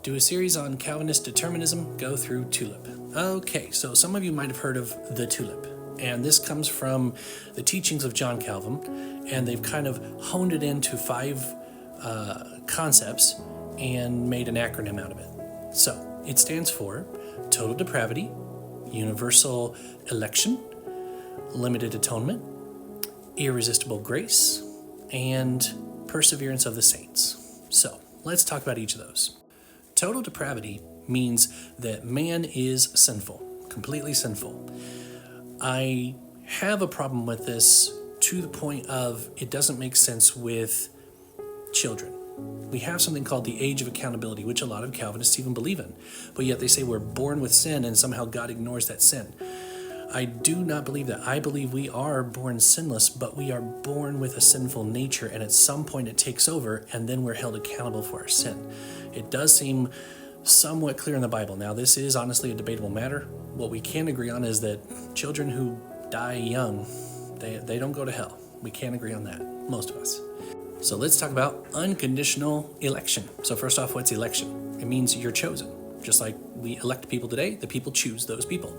Do a series on Calvinist determinism, go through TULIP. Okay, so some of you might have heard of the TULIP, and this comes from the teachings of John Calvin, and they've kind of honed it into 5 concepts and made an acronym out of it. So it stands for total depravity, universal election, limited atonement, irresistible grace, and perseverance of the saints. So let's talk about each of those. Total depravity means that man is sinful, completely sinful. I have a problem with this to the point of it doesn't make sense with children. We have something called the age of accountability, which a lot of Calvinists even believe in, but yet they say we're born with sin and somehow God ignores that sin. I do not believe that. I believe we are born sinless, but we are born with a sinful nature, and at some point it takes over, and then we're held accountable for our sin. It does seem somewhat clear in the Bible. Now, this is honestly a debatable matter. What we can agree on is that children who die young, they don't go to hell. We can't agree on that, most of us. So let's talk about unconditional election. So first off, what's election? It means you're chosen. Just like we elect people today, the people choose those people.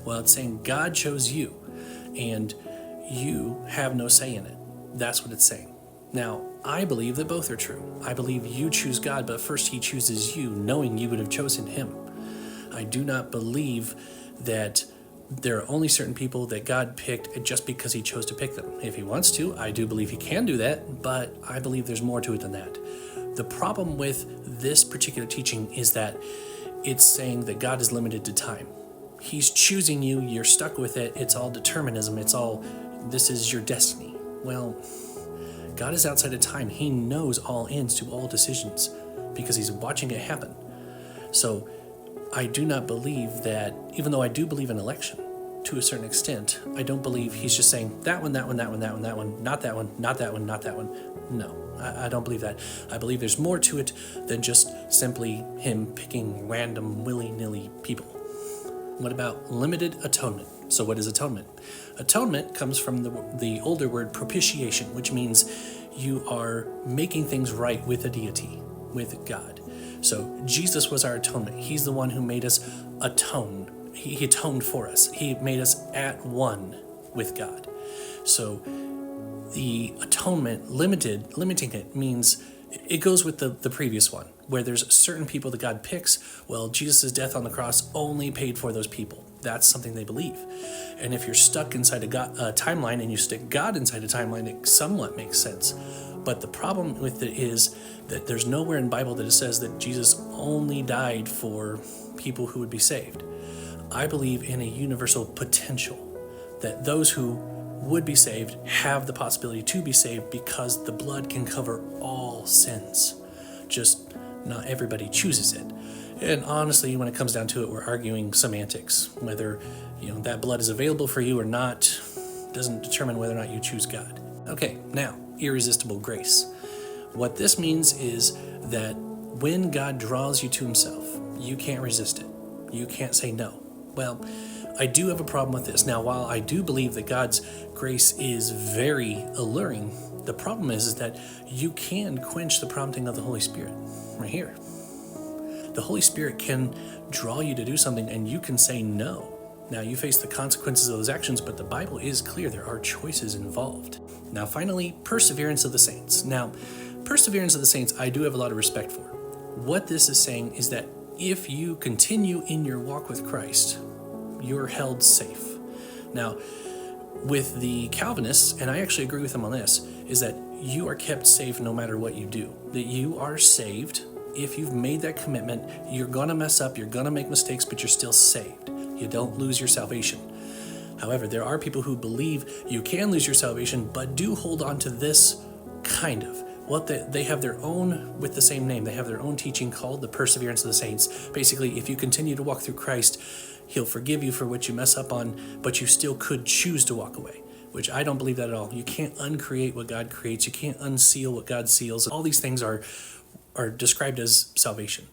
Well, it's saying God chose you, and you have no say in it. That's what it's saying. Now, I believe that both are true. I believe you choose God, but first he chooses you, knowing you would have chosen him. I do not believe that there are only certain people that God picked just because he chose to pick them. If he wants to, I do believe he can do that, but I believe there's more to it than that. The problem with this particular teaching is that it's saying that God is limited to time. He's choosing you, you're stuck with it, it's all determinism, this is your destiny. Well, God is outside of time. He knows all ends to all decisions because he's watching it happen. So I do not believe that, even though I do believe in election to a certain extent, I don't believe he's just saying that one, that one, that one, that one, that one, not that one, not that one, not that one. No, I don't believe that. I believe there's more to it than just simply him picking random willy-nilly people. What about limited atonement? So what is atonement? Atonement comes from the older word propitiation, which means you are making things right with a deity, with God. So Jesus was our atonement. He's the one who made us atone. He atoned for us. He made us at one with God. So the atonement, limiting it means it goes with the previous one, where there's certain people that God picks. Well, Jesus' death on the cross only paid for those people. That's something they believe. And if you're stuck inside a timeline and you stick God inside a timeline, it somewhat makes sense. But the problem with it is that there's nowhere in the Bible that it says that Jesus only died for people who would be saved. I believe in a universal potential, that those who would be saved have the possibility to be saved because the blood can cover all sins. Just not everybody chooses it. And honestly, when it comes down to it, we're arguing semantics. Whether that blood is available for you or not doesn't determine whether or not you choose God. Okay, now, irresistible grace. What this means is that when God draws you to himself, you can't resist it. You can't say no. Well, I do have a problem with this. Now, while I do believe that God's grace is very alluring, the problem is that you can quench the prompting of the Holy Spirit right here. The Holy Spirit can draw you to do something and you can say no. Now, you face the consequences of those actions, but the Bible is clear. There are choices involved. Now, finally, perseverance of the saints. Now, perseverance of the saints, I do have a lot of respect for. What this is saying is that if you continue in your walk with Christ, you're held safe. Now, with the Calvinists, and I actually agree with them on this, is that you are kept safe no matter what you do. That you are saved. If you've made that commitment, you're going to mess up, you're going to make mistakes, but you're still saved. You don't lose your salvation. However, there are people who believe you can lose your salvation, but do hold on to this kind of. They have their own, with the same name, they have their own teaching called the perseverance of the saints. Basically, if you continue to walk through Christ, he'll forgive you for what you mess up on, but you still could choose to walk away, which I don't believe that at all. You can't uncreate what God creates. You can't unseal what God seals. All these things are described as salvation.